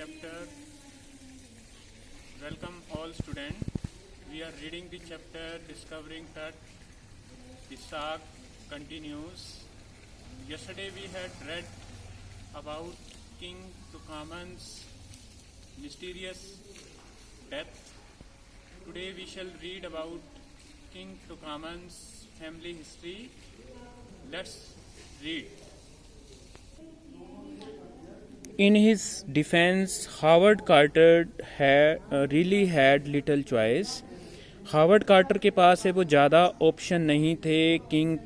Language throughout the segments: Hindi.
chapter. Welcome all students. We are reading the chapter Discovering Tut. The saga continues. Yesterday we had read about King Tutankhamun's mysterious death. Today we shall read about King Tutankhamun's family history. Let's read. In his defense, Howard Carter really had little choice. Howard Carter के पास है वो ज़्यादा ऑप्शन नहीं थे किंग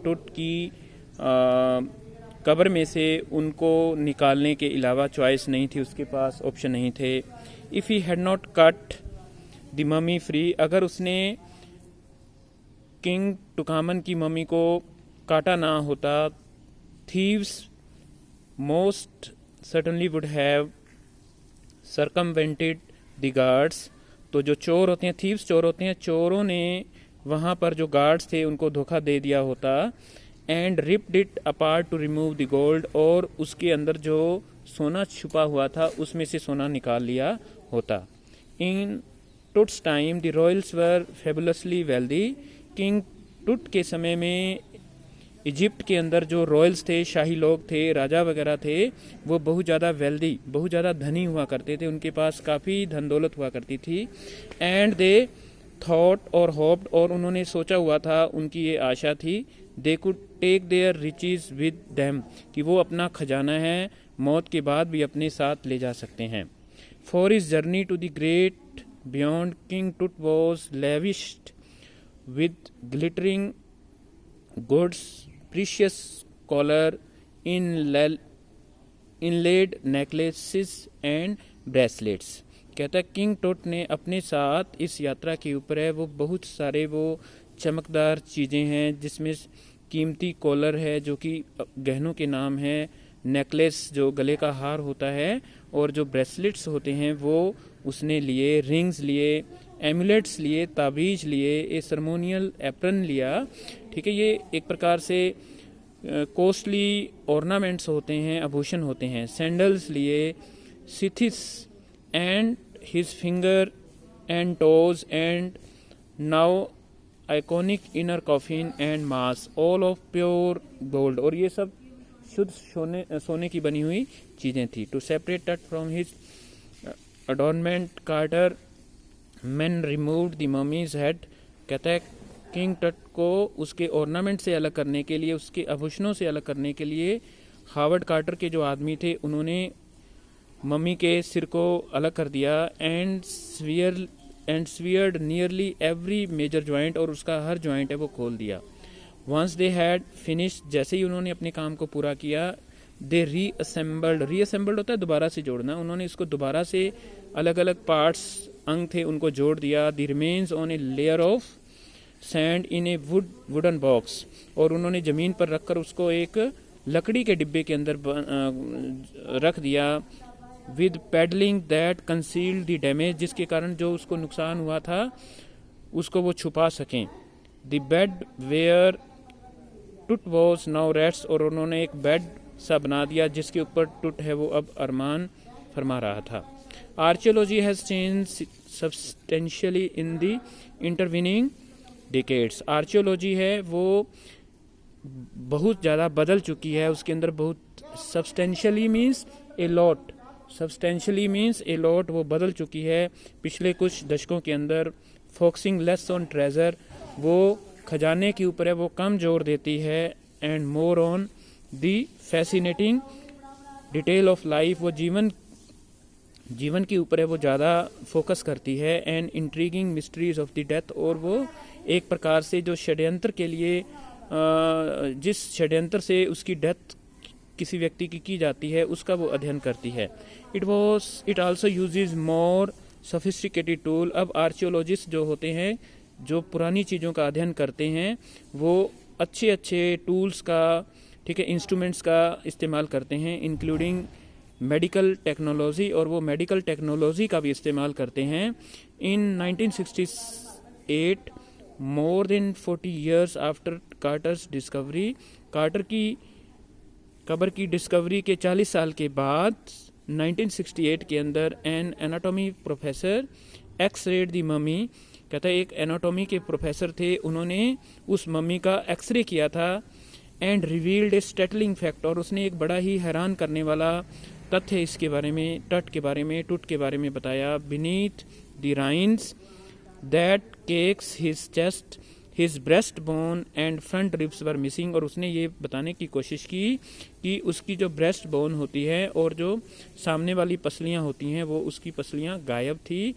टुट की कब्र में से उनको निकालने के अलावा चॉइस नहीं थी, उसके पास ऑप्शन नहीं थे. If he had not cut the mummy free, अगर उसने किंग टुकामन की मम्मी को काटा ना होता, thieves most certainly would have circumvented the guards. तो जो चोर होते हैं, थीव्स चोर होते हैं, चोरों ने वहाँ पर जो गार्ड्स थे उनको धोखा दे दिया होता. And ripped it apart to remove the gold, और उसके अंदर जो सोना छुपा हुआ था उसमें से सोना निकाल लिया होता. In Tut's time the royals were fabulously wealthy. King टुट के समय में इजिप्ट के अंदर जो रॉयल्स थे, शाही लोग थे, राजा वगैरह थे, वो बहुत ज़्यादा वेल्दी, बहुत ज़्यादा धनी हुआ करते थे, उनके पास काफ़ी धन दौलत हुआ करती थी. एंड दे थॉट और होप्ड, और उन्होंने सोचा हुआ था, उनकी ये आशा थी, they could take their riches with them, कि वो अपना खजाना है मौत के बाद भी अपने साथ ले जा सकते हैं. For his journey to the great beyond, king Tut was lavished with glittering goods, precious collar, inlaid necklaces and bracelets. कहता है किंग टुट ने अपने साथ इस यात्रा के ऊपर है वो बहुत सारे वो चमकदार चीज़ें हैं, जिसमें कीमती कॉलर है जो कि गहनों के नाम है, नेकलेस जो गले का हार होता है, और जो ब्रेसलेट्स होते हैं वो उसने लिए, रिंग्स लिए, एमुलेट्स लिए, ताबीज लिए, ए सरमोनियल एप्रन लिया. ठीक है, ये एक प्रकार से कोस्टली ऑर्नामेंट्स होते हैं, आभूषण होते हैं. सैंडल्स लिए, sheaths and his finger and toes and now iconic inner coffin and mask, all of pure gold, और ये सब शुद्ध सोने की बनी हुई चीज़ें थी. To separate Tut from his adornment Carter man removed the mummy's head. कहता है किंग टट को उसके ऑर्नामेंट से अलग करने के लिए, उसके आभूषणों से अलग करने के लिए हावर्ड कार्टर के जो आदमी थे उन्होंने मम्मी के सिर को अलग कर दिया. And severed nearly every major joint, और उसका हर जॉइंट है वो खोल दिया. वंस दे हैड फिनिश्ड, जैसे ही उन्होंने अपने काम को पूरा किया, दे रीअसेंबल्ड होता है दोबारा से जोड़ना, उन्होंने इसको दोबारा से अलग अलग पार्ट्स, अंग थे उनको जोड़ दिया. The remains on a layer of sand in A wooden box, और उन्होंने ज़मीन पर रखकर उसको एक लकड़ी के डिब्बे के अंदर रख दिया. With padding that concealed the damage, जिसके कारण जो उसको नुकसान हुआ था उसको वो छुपा सकें. द बेड वेयर टुट वॉज नाउ रेस्ट, और उन्होंने एक बेड सा बना दिया जिसके ऊपर टुट है वो अब अरमान फरमा रहा था. Archaeology has change substantially in the intervening decades. Archaeology है वो बहुत ज़्यादा बदल चुकी है, उसके अंदर बहुत substantially means a lot, substantially means a lot, वो बदल चुकी है पिछले कुछ दशकों के अंदर. फोकसिंग लेस ऑन ट्रेजर, वो खजाने के ऊपर है वो कम जोर देती है. And more on the fascinating detail of life, वो जीवन के ऊपर है वो ज़्यादा फोकस करती है. And intriguing mysteries of the death, और वो एक प्रकार से जो षड्यंत्र के लिए जिस षड्यंत्र से उसकी डेथ किसी व्यक्ति की जाती है उसका वो अध्ययन करती है. It also uses more sophisticated tool. अब आर्कियोलॉजिस्ट जो होते हैं, जो पुरानी चीज़ों का अध्ययन करते हैं, वो अच्छे टूल्स का, ठीक है, इंस्ट्रूमेंट्स का इस्तेमाल करते हैं, इंक्लूडिंग मेडिकल टेक्नोलॉजी, और वो मेडिकल टेक्नोलॉजी का भी इस्तेमाल करते हैं. इन 1968, more than 40 years after कार्टर्स discovery, quarter की कब्र की डिस्कवरी के 40 साल के बाद 1968 के अंदर एन एनाटॉमी प्रोफेसर एक्स-रेड दी मम्मी, कहता है एक एनाटॉमी के प्रोफेसर थे, उन्होंने उस मम्मी का एक्सरे किया था एंड रिवील्ड ए स्टैटलिंग फैक्ट, और उसने एक बड़ा ही हैरान करने वाला तथ्य इसके बारे में, टट के बारे में बताया। Beneath the resins that cakes his chest his breast bone and front ribs were missing, और उसने ये बताने की कोशिश की कि उसकी जो ब्रेस्ट बोन होती है और जो सामने वाली पसलियां होती हैं वो उसकी पसलियां गायब थी,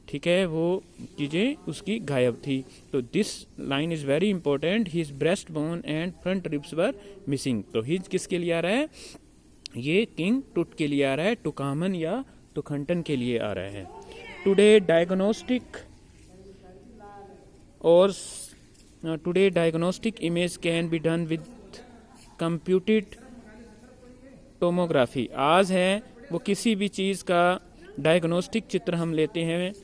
ठीक है, वो चीज़ें उसकी गायब थी। तो this line is very important, his breast bone and front ribs were missing. तो हिज किसके लिए आ रहा है? ये किंग टुट के लिए आ रहा है, टुकामन या टुखंटन के लिए आ रहा है। Today diagnostic image can be done with computed tomography. आज है वो किसी भी चीज़ का डायग्नोस्टिक चित्र हम लेते हैं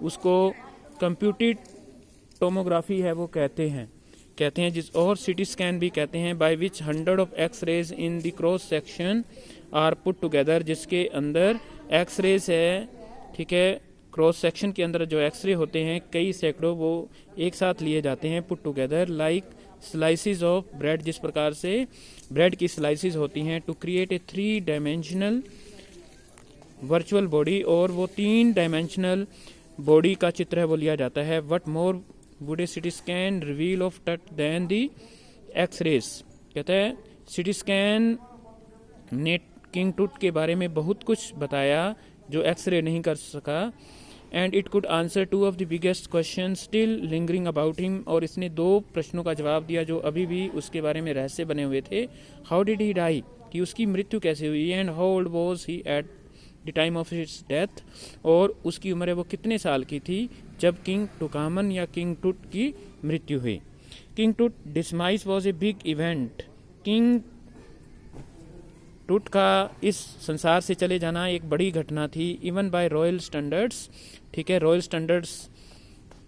उसको कंप्यूटेड टोमोग्राफी है वो कहते हैं जिस और सिटी स्कैन भी कहते हैं, by which 100 of x-rays in the cross section are put together, जिसके अंदर एक्स-रेज है, ठीक है, क्रॉस सेक्शन के अंदर जो एक्सरे होते हैं कई सैकड़ों वो एक साथ लिए जाते हैं, put together like slices of bread, जिस प्रकार से ब्रेड की स्लाइसिस होती हैं, to create a 3 dimensional virtual body, और वो 3 डायमेंशनल बॉडी का चित्र है वो लिया जाता है। What more would a CT scan reveal of टट देन दी एक्स-रेज, कहता है सिटी स्कैन ने किंग टुट के बारे में बहुत कुछ बताया जो एक्सरे नहीं कर सका, and it could answer 2 of the biggest question still lingering about him, और इसने 2 प्रश्नों का जवाब दिया जो अभी भी उसके बारे में रहस्य बने हुए थे। हाउ डिड ही डाई, कि उसकी मृत्यु कैसे हुई, and how old was he at the time of his death, और उसकी उम्र वो कितने साल की थी जब किंग टुकामन या किंग टुट की मृत्यु हुई। King Tut demise was a big event, king Tut का इस संसार से चले जाना एक बड़ी घटना थी, इवन बाय रॉयल स्टैंडर्ड्स, ठीक है, रॉयल स्टैंडर्ड्स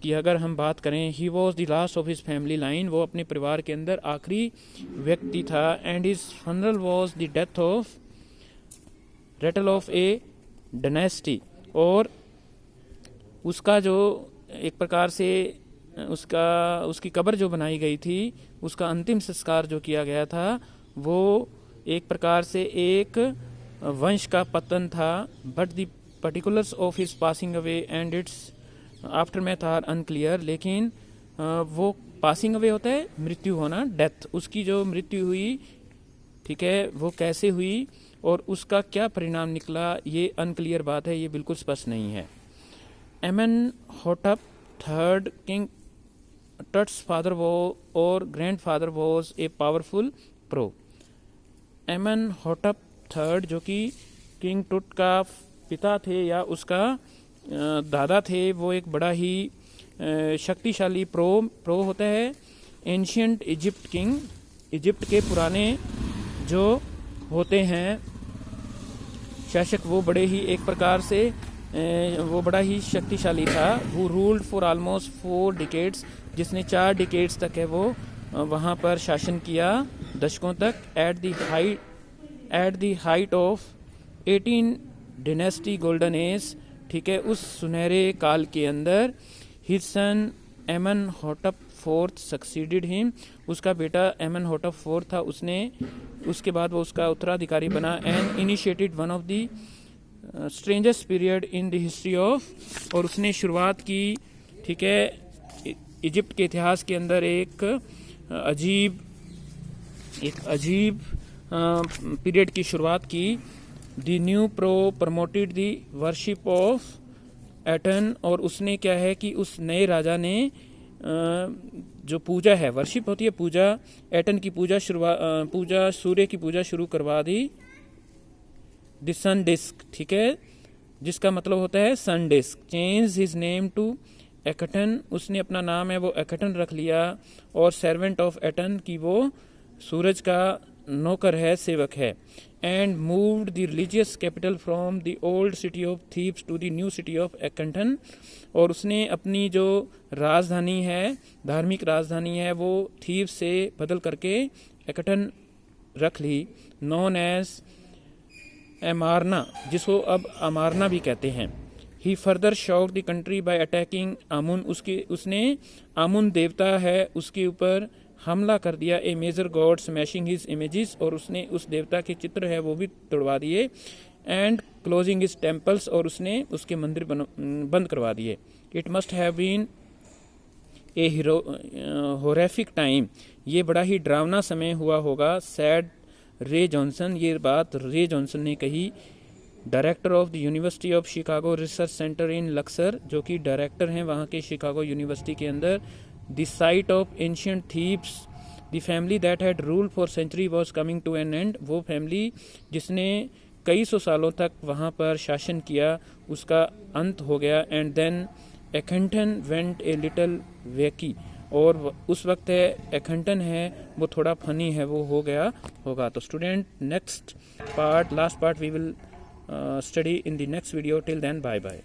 की अगर हम बात करें, he was the last of his family line, वो अपने परिवार के अंदर आखिरी व्यक्ति था, and his funeral was the death of Ratle of A dynasty, और उसका जो एक प्रकार से उसकी कब्र जो बनाई गई थी, उसका अंतिम संस्कार जो किया गया था वो एक प्रकार से एक वंश का पतन था, but the particulars of his passing away and its aftermath are unclear, लेकिन वो पासिंग अवे होता है मृत्यु होना, डेथ, उसकी जो मृत्यु हुई, ठीक है, वो कैसे हुई और उसका क्या परिणाम निकला ये अनक्लियर बात है, ये बिल्कुल स्पष्ट नहीं है। Amenhotep third king Tut's father वो और grandfather was a powerful pro. Amenhotep third जो कि किंग टुट का पिता थे या उसका दादा थे, वो एक बड़ा ही शक्तिशाली प्रो होता है। एंशियंट इजिप्ट किंग, इजिप्ट के पुराने जो होते हैं शासक, वो बड़े ही एक प्रकार से वो बड़ा ही शक्तिशाली था। वो रूल्ड फॉर ऑलमोस्ट 4 डिकेड्स, जिसने 4 डिकेड्स तक है वो वहाँ पर शासन किया, दशकों तक। At the height of 18 dynasty golden age, ठीक है, उस सुनहरे काल के अंदर his son Amenhotep fourth succeeded him, उसका बेटा एमेनहोटप फोर्थ था, उसके बाद वो उसका उत्तराधिकारी बना। And initiated one of the strangest period in the history of, और उसने शुरुआत की, ठीक है, इजिप्ट के इतिहास के अंदर एक अजीब पीरियड की शुरुआत की। The new pro promoted the worship of Eton, और उसने क्या है कि उस नए राजा ने जो पूजा है, वर्शिप होती है पूजा, एटन की पूजा सूर्य की पूजा शुरू करवा दी। द सन डिस्क, ठीक है, जिसका मतलब होता है sun disc. Change his name to Akhenaten, उसने अपना नाम है वो एकटन रख लिया, और सर्वेंट ऑफ एटन की वो सूरज का नौकर है, सेवक है। And moved the religious capital from the old city of Thebes to the new city of Akhetaten, और उसने अपनी जो राजधानी है, धार्मिक राजधानी है, वो थीब्स से बदल करके एकटन रख ली। नॉन एज एमारना, जिसको अब अमारना भी कहते हैं। He further shock the country by attacking Amun, उसने आमुन देवता है उसके ऊपर हमला कर दिया। A major god smashing his images, और उसने उस देवता के चित्र है वो भी तोड़वा दिए। एंड क्लोजिंग हिज टेम्पल्स, और उसने उसके मंदिर बंद करवा दिए। It must have been a horrific time, ये बड़ा ही डरावना समय हुआ होगा। सैड रे जॉनसन, ये बात रे जॉनसन ने कही, director of the university of Chicago research centre in Luxor, जो कि डायरेक्टर हैं वहाँ के शिकागो यूनिवर्सिटी के अंदर। The site of ancient Thebes, the family that had rule for century was coming to an end, वो फैमिली जिसने कई सौ सालों तक वहाँ पर शासन किया उसका अंत हो गया। And then Akhenaten went a little wacky, और उस वक्त है एक्हटन है वो थोड़ा फनी है वो हो गया होगा। तो student next part, last part we will study in the next video. Till then, bye bye.